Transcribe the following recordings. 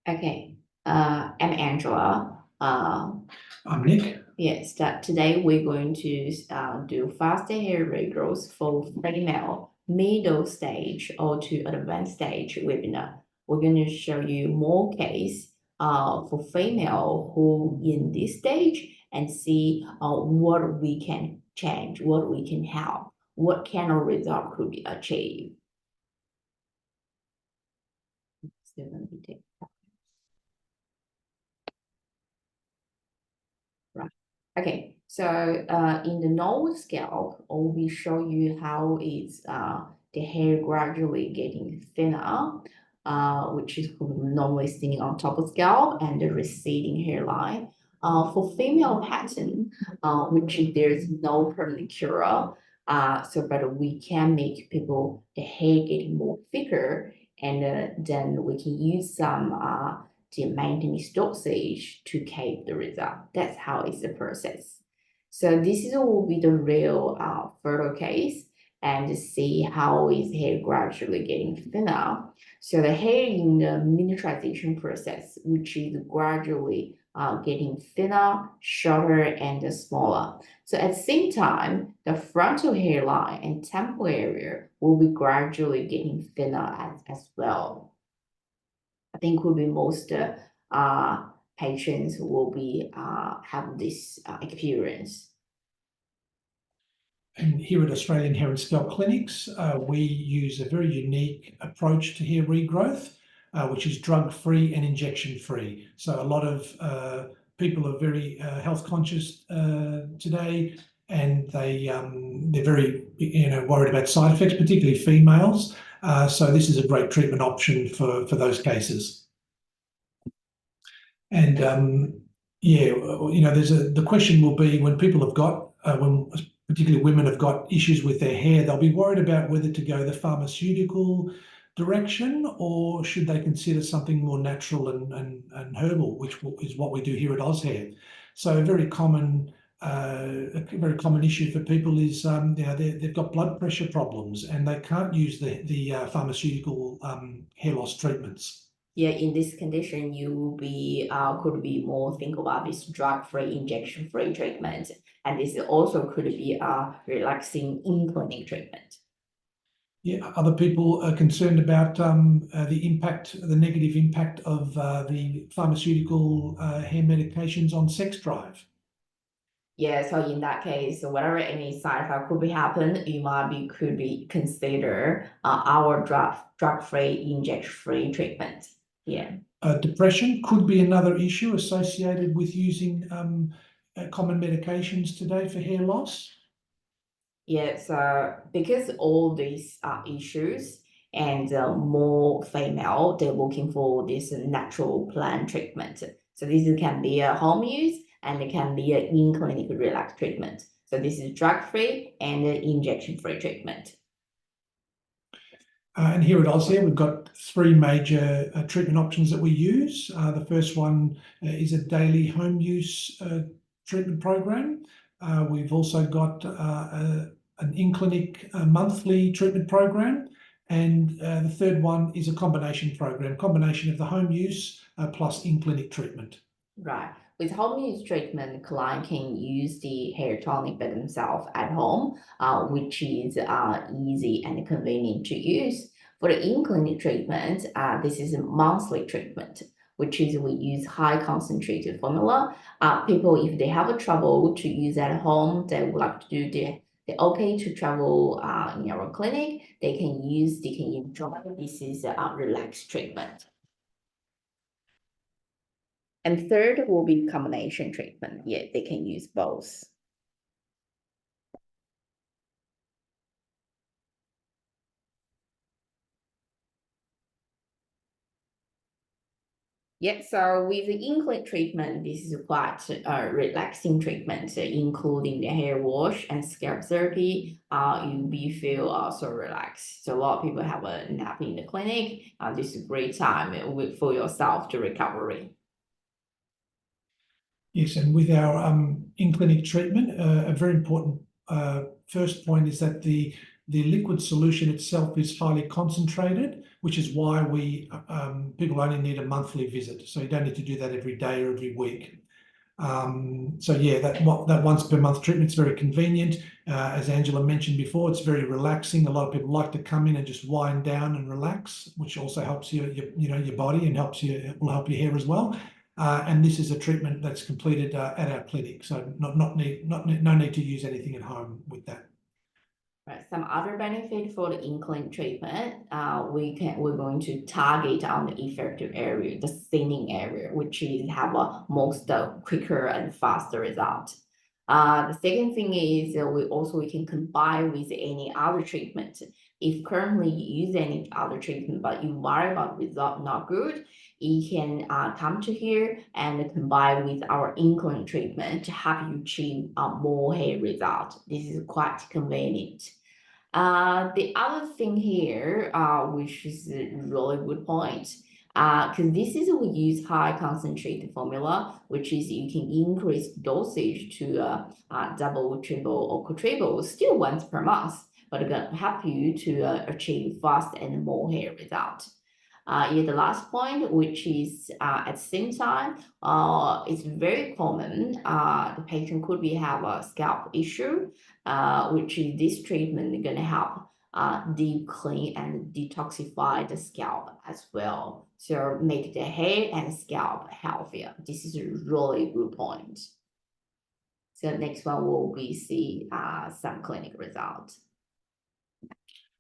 Okay, I'm Angela. I'm Nick. Yes, today we're going to do faster hair regrowth for female middle stage or to advanced stage webinar. We're going to show you more case for female who in this stage and see what we can change, what we can help, what kind of result could be achieved. So let me take Right. Okay, so in the nose scalp, we show you how it's the hair gradually getting thinner, which is normally seen on top of scalp and the receding hairline. For female pattern, which there's no permanent cure, but we can make people the hair getting more thicker, and then we can use some the maintenance dosage to keep the result. That's how it's the process. So this will be the real photo case and see how is hair gradually getting thinner. So the hair in the miniaturization process, which is gradually getting thinner, shorter, and smaller. So at the same time, the frontal hairline and temple area will be gradually getting thinner as well. I think will be most patients will be have this experience. And here at Australian Hair Scalp Clinics, we use a very unique approach to hair regrowth, which is drug-free and injection-free. So a lot of people are very health conscious today, and they're very worried about side effects, particularly females. So this is a great treatment option for those cases. And the question will be when people have got particularly women have got issues with their hair, they'll be worried about whether to go the pharmaceutical direction or should they consider something more natural and herbal, which is what we do here at OzHair. So a very common issue for people is they've got blood pressure problems and they can't use the pharmaceutical hair loss treatments. Yeah, in this condition, you will be could be more think about this drug-free, injection-free treatment, and this also could be a relaxing in-clinic treatment. Yeah, other people are concerned about the negative impact of the pharmaceutical hair medications on sex drive. Yeah, so in that case, whatever any side effect could be happen, could be consider our drug-free, injection-free treatment. Yeah. Depression could be another issue associated with using common medications today for hair loss. Yeah, so because all these issues and more female, they're looking for this natural plant treatment. So this can be a home use and it can be an in-clinic relax treatment. So this is drug-free and injection-free treatment. And here at OzHair, we've got three major treatment options that we use. The first one is a daily home use treatment program. We've also got an in-clinic monthly treatment program. And the third one is a combination of the home use plus in-clinic treatment. Right. With home use treatment, client can use the hair tonic by themselves at home, which is easy and convenient to use. For the in-clinic treatment, this is a monthly treatment, which is we use high concentrated formula. People, if they have a trouble to use at home, they would like to do they're okay to travel in our clinic, they can enjoy. This is a relaxed treatment. And third will be combination treatment. Yeah, they can use both. Yeah, so with the in-clinic treatment, this is quite a relaxing treatment, including the hair wash and scalp therapy. You'll be feel so relaxed. So a lot of people have a nap in the clinic. This is a great time for yourself to recovery. Yes, and with our in-clinic treatment, a very important first point is that the The liquid solution itself is highly concentrated, which is why people only need a monthly visit. So you don't need to do that every day or every week. So yeah, that once per month treatment is very convenient. As Angela mentioned before, it's very relaxing. A lot of people like to come in and just wind down and relax, which also helps your body and will help your hair as well. And this is a treatment that's completed at our clinic, so no need to use anything at home with that. Right. Some other benefit for the in-clinic treatment, we're going to target on the effective area, the thinning area, which is have a most quicker and faster result. The second thing is we can combine with any other treatment. If currently you use any other treatment, but you worry about result not good, you can come to here and combine with our in-clinic treatment to help you achieve more hair result. This is quite convenient. The other thing here, which is a really good point, because this is we use high concentrated formula, which is you can increase dosage to double, triple, or quadruple still once per month, but it's gonna help you to achieve fast and more hair result. The last point, which is at the same time, it's very common. The patient could have a scalp issue, which is this treatment is going to help deep clean and detoxify the scalp as well. So make the hair and scalp healthier. This is a really good point. So next one will be see some clinic results.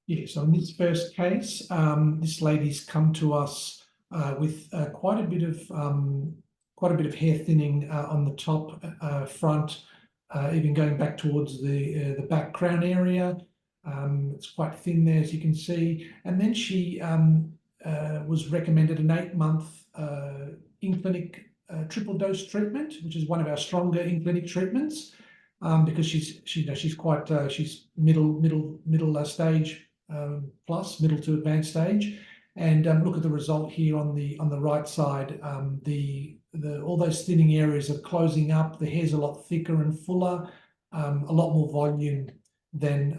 Yeah, so in this first case, this lady's come to us with quite a bit of hair thinning on the top, front, even going back towards the back crown area. It's quite thin there, as you can see. And then she was recommended an 8-month in-clinic triple dose treatment, which is one of our stronger in-clinic treatments, because she's quite middle stage. Plus middle to advanced stage, and look at the result here on the right side. All those thinning areas are closing up. The hair's a lot thicker and fuller, a lot more volume than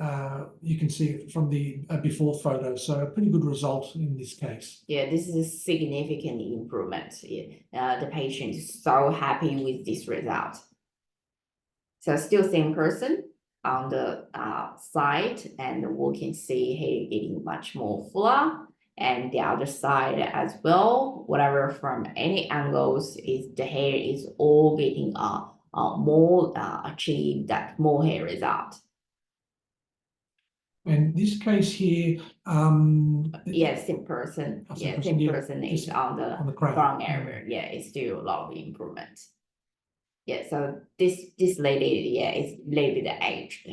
you can see from the before photo. So a pretty good result in this case. Yeah, this is a significant improvement. The patient is so happy with this result. So still same person on the side, and we can see hair getting much more fuller, and the other side as well. Whatever from any angles, is the hair is all getting more achieve that more hair result. And this case here, yeah, same person. Yeah, same person is on the crown area. Yeah, it's still a lot of improvement. Yeah, so this lady, yeah, is a little bit aged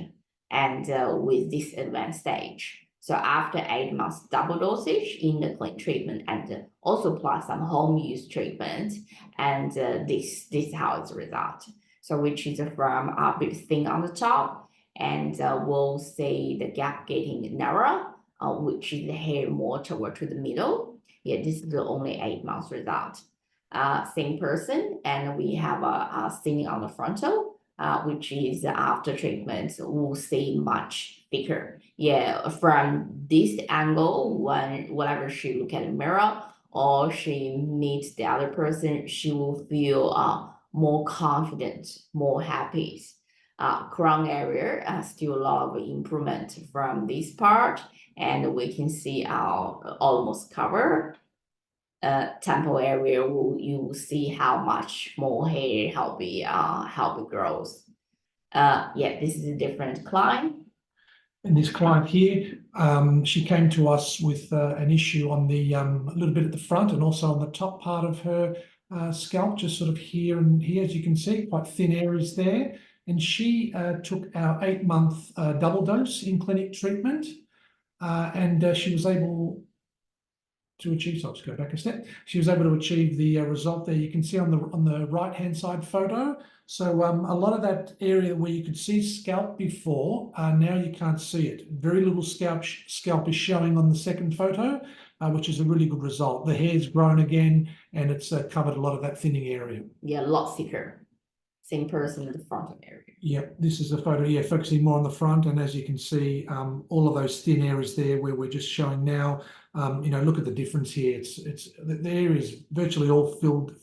and with this advanced stage. So after 8 months double dosage in the clinic treatment and also plus some home use treatment, and this how it's a result. So which is from a big thing on the top, and we'll see the gap getting narrower, which is the hair more toward to the middle. Yeah, this is the only 8 months result. Same person, and we have a thinning on the frontal, which is after treatment, we'll see much thicker. Yeah, from this angle, whenever she look at the mirror or she meets the other person, she will feel more confident, more happy. Crown area, still a lot of improvement from this part, and we can see our almost cover. Temple area, you will see how much more hair healthy grows. Yeah, this is a different client. And this client here, she came to us with an issue on the a little bit at the front and also on the top part of her scalp, just sort of here and here, as you can see, quite thin areas there. And she took our 8-month double dose in clinic treatment, and she was able to achieve, so I'll just go back a step. She was able to achieve the result there. You can see on the right hand side photo. So a lot of that area where you could see scalp before, now you can't see it. Very little scalp is showing on the second photo, which is a really good result. The hair's grown again, and it's covered a lot of that thinning area. Yeah, a lot thicker same person in the frontal area. Yep, this is a photo, yeah, focusing more on the front, and as you can see, all of those thin areas there where we're just showing now, look at the difference here. It's the area is virtually all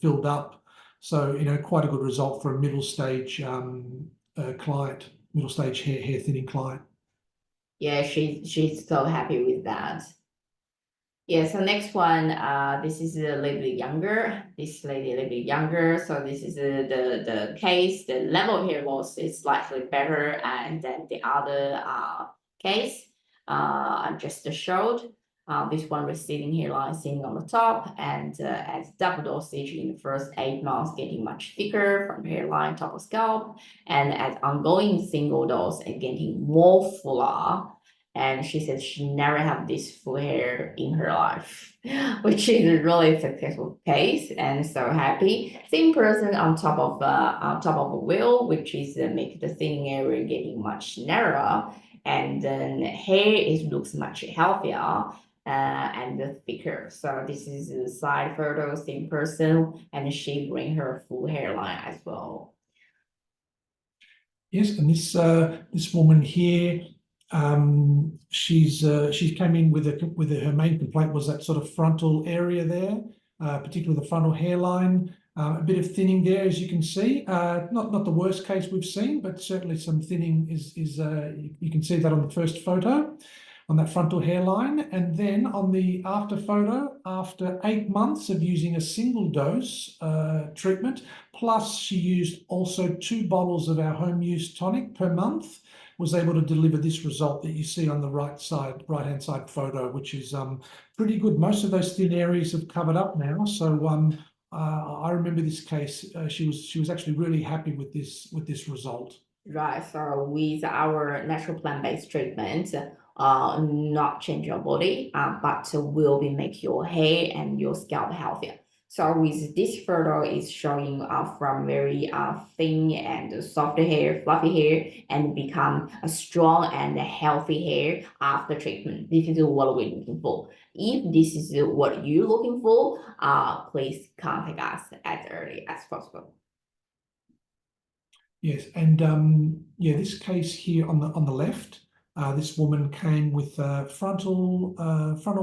filled up. So, quite a good result for a middle stage client, middle stage hair thinning client. Yeah, she's so happy with that. Yeah, so next one, this is a little bit younger. This lady a little bit younger. So this is the case. The level of hair loss is slightly better and than the other case I just showed. This one receding hairline sitting on the top, and as double dosage in the first 8 months, getting much thicker from hairline, top of scalp, and as ongoing single dose and getting more fuller. And she said she never had this full hair in her life, which is a really successful case, and so happy. Same person on top of a wheel, which is make the thinning area getting much narrower, and then hair looks much healthier and thicker. So this is a side photo, same person, and she bring her full hairline as well. Yes, and this woman here, she came in with her main complaint was that sort of frontal area there, particularly the frontal hairline, a bit of thinning there, as you can see. Not the worst case we've seen, but certainly some thinning is you can see that on the first photo, on that frontal hairline. And then on the after photo, after 8 months of using a single dose treatment, plus she used also 2 bottles of our home use tonic per month, was able to deliver this result that you see on the right-hand side photo, which is pretty good. Most of those thin areas have covered up now. So I remember this case. She was actually really happy with this result. Right. So with our natural plant-based treatment, not change your body, but will be make your hair and your scalp healthier. So with this photo is showing from very thin and soft hair, fluffy hair, and become a strong and healthy hair after treatment. This is what we're looking for. If this is what you're looking for, please contact us as early as possible. Yes, and yeah, this case here on the left, this woman came with frontal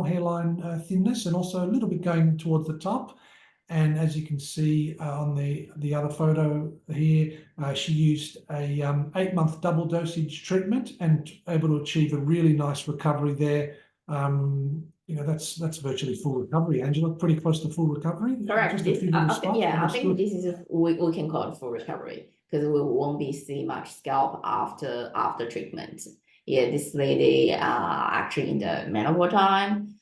hairline thinness, and also a little bit going towards the top. And as you can see on the other photo here, she used a 8-month double dosage treatment and able to achieve a really nice recovery there. That's virtually full recovery, Angela. Pretty close to full recovery. Correct. Just a few little spots. Yeah, I think this is we can call it full recovery because we won't be seeing much scalp after treatment. Yeah, this lady actually in the menopause time,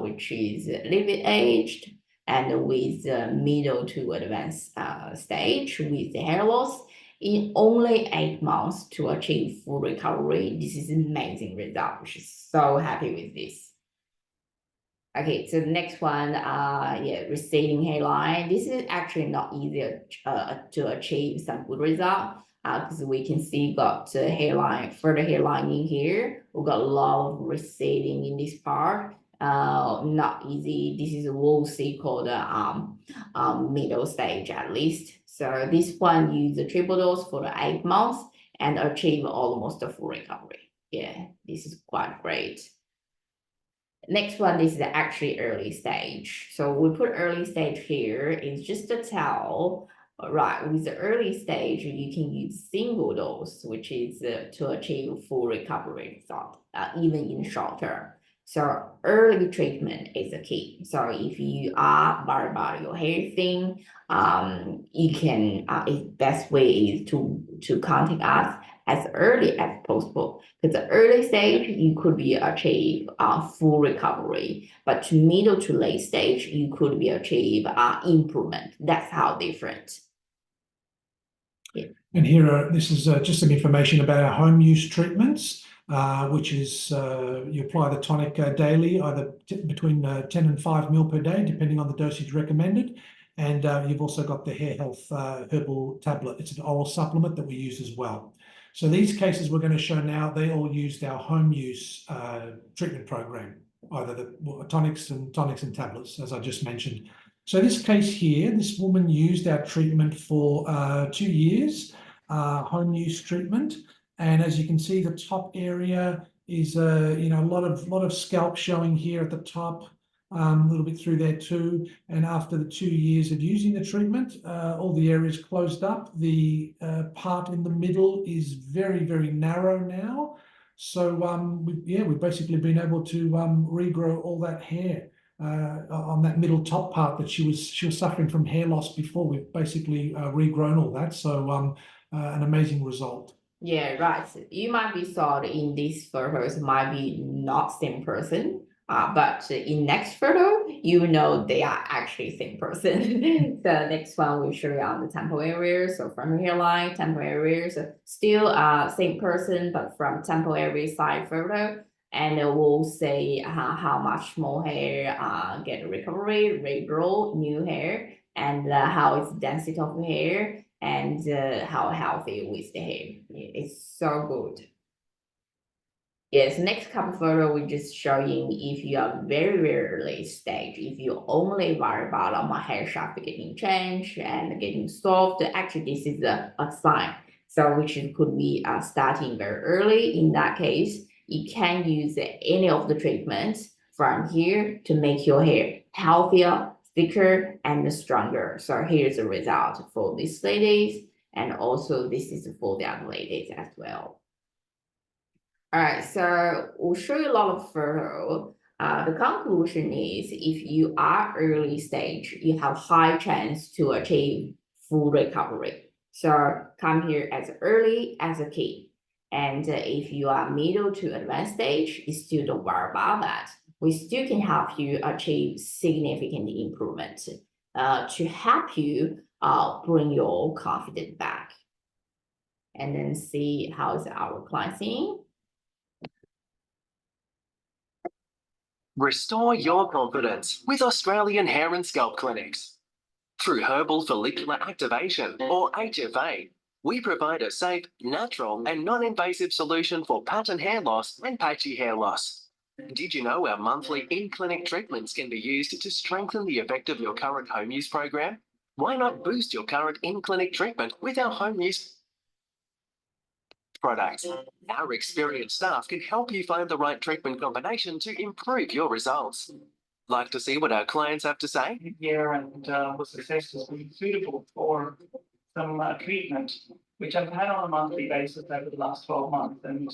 which is a little bit aged, and with middle to advanced stage with the hair loss in only 8 months to achieve full recovery. This is an amazing result. She's so happy with this. Okay, so the next one, yeah, receding hairline. This is actually not easy to achieve some good result because we can see got hairline, further hairline in here. We've got a lot of receding in this part. Not easy. This is we'll see called middle stage at least. So this one use the triple dose for the 8 months and achieve almost a full recovery. Yeah, this is quite great. Next one is the actually early stage. So we put early stage here is just to tell, right, with the early stage, you can use single dose, which is to achieve full recovery result, even in short term. So early treatment is the key. So if you are worried about your hair thin, you can, best way is to contact us as early as possible. Because the early stage, you could be achieve full recovery, but to middle to late stage, you could be achieve improvement. That's how different. Yeah. And here, this is just some information about our home use treatments, which is you apply the tonic daily, either between 10 and 5 ml per day, depending on the dosage recommended. And you've also got the hair health herbal tablet. It's an oral supplement that we use as well. So these cases we're going to show now, they all used our home use treatment program, either the tonics and tablets, as I just mentioned. So this case here, this woman used our treatment for 2 years, home use treatment. And as you can see, the top area is a lot of scalp showing here at the top, a little bit through there too. And after the 2 years of using the treatment, all the areas closed up. The part in the middle is very, very narrow now. So we've basically been able to regrow all that hair on that middle top part that she was suffering from hair loss before. We've basically regrown all that. So an amazing result. Yeah, right. You might be thought in these photos might be not same person, but in next photo, you know they are actually same person. The next one will show you on the temple area. So from hairline, temple area, so still same person, but from temple area side photo. And we'll say how much more hair get recovery, regrow, new hair, and how is density of hair, and how healthy with the hair. It's so good. Yes, next couple photo we're just showing if you are very, very late stage, if you only worry about my hair shaft getting changed and getting soft, actually this is a sign. So which could be starting very early. In that case, you can use any of the treatments from here to make your hair healthier, thicker, and stronger. So here's the result for these ladies, and also this is for the other ladies as well. All right, so we'll show you a lot of photo. The conclusion is if you are early stage, you have high chance to achieve full recovery. So come here as early as a kid. And if you are middle to advanced stage, you still don't worry about that. We still can help you achieve significant improvement to help you bring your confidence back. And then see how is our cleansing. Restore your confidence with Australian Hair and Scalp Clinics. Through herbal follicular activation, or HFA, we provide a safe, natural, and non-invasive solution for pattern hair loss and patchy hair loss. Did you know our monthly in-clinic treatments can be used to strengthen the effect of your current home use program? Why not boost your current in-clinic treatment with our home use products? Our experienced staff can help you find the right treatment combination to improve your results. Like to see what our clients have to say? Year and was assessed as being suitable for some treatment, which I've had on a monthly basis over the last 12 months, and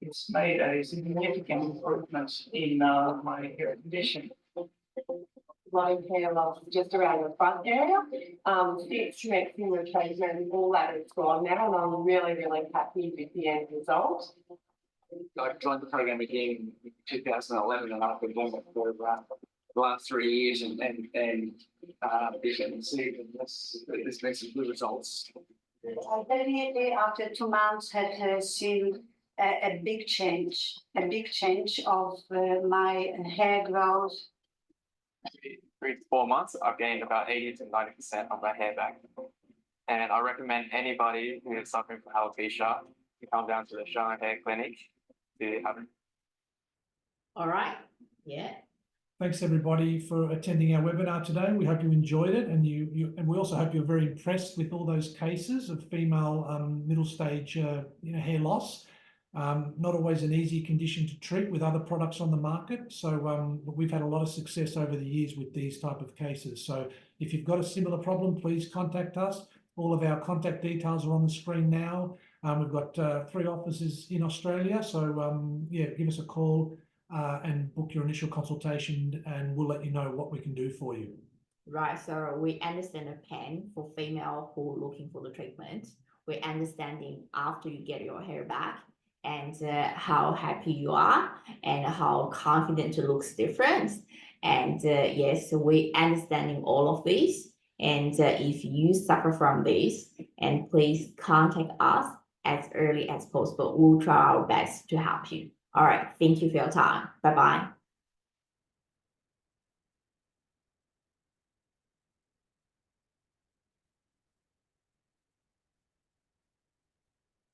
it's made a significant improvement in my hair condition. My hair loss just around the front area. It's maximum retracement, all that is gone now, and I'm really, really happy with the end result. I joined the program again in 2011, and I've been doing it for the last 3 years, and you can see that this makes some good results. I definitely, after 2 months, had seen a big change of my hair growth. 3 to 4 months, I've gained about 80 to 90% of my hair back. And I recommend anybody who is suffering from alopecia to come down to the Australian Hair Clinic to have it. All right. Yeah. Thanks everybody for attending our webinar today. We hope you enjoyed it, and and we also hope you're very impressed with all those cases of female middle stage hair loss. Not always an easy condition to treat with other products on the market. So we've had a lot of success over the years with these type of cases. So if you've got a similar problem, please contact us. All of our contact details are on the screen now. We've got 3 offices in Australia. So give us a call and book your initial consultation, and we'll let you know what we can do for you. Right. So we understand the pain for female who are looking for the treatment. We're understanding after you get your hair back, and how happy you are and how confident it looks different. And yes, we understanding all of this. And if you suffer from this, and please contact us as early as possible. We'll try our best to help you. All right. Thank you for your time. Bye-bye.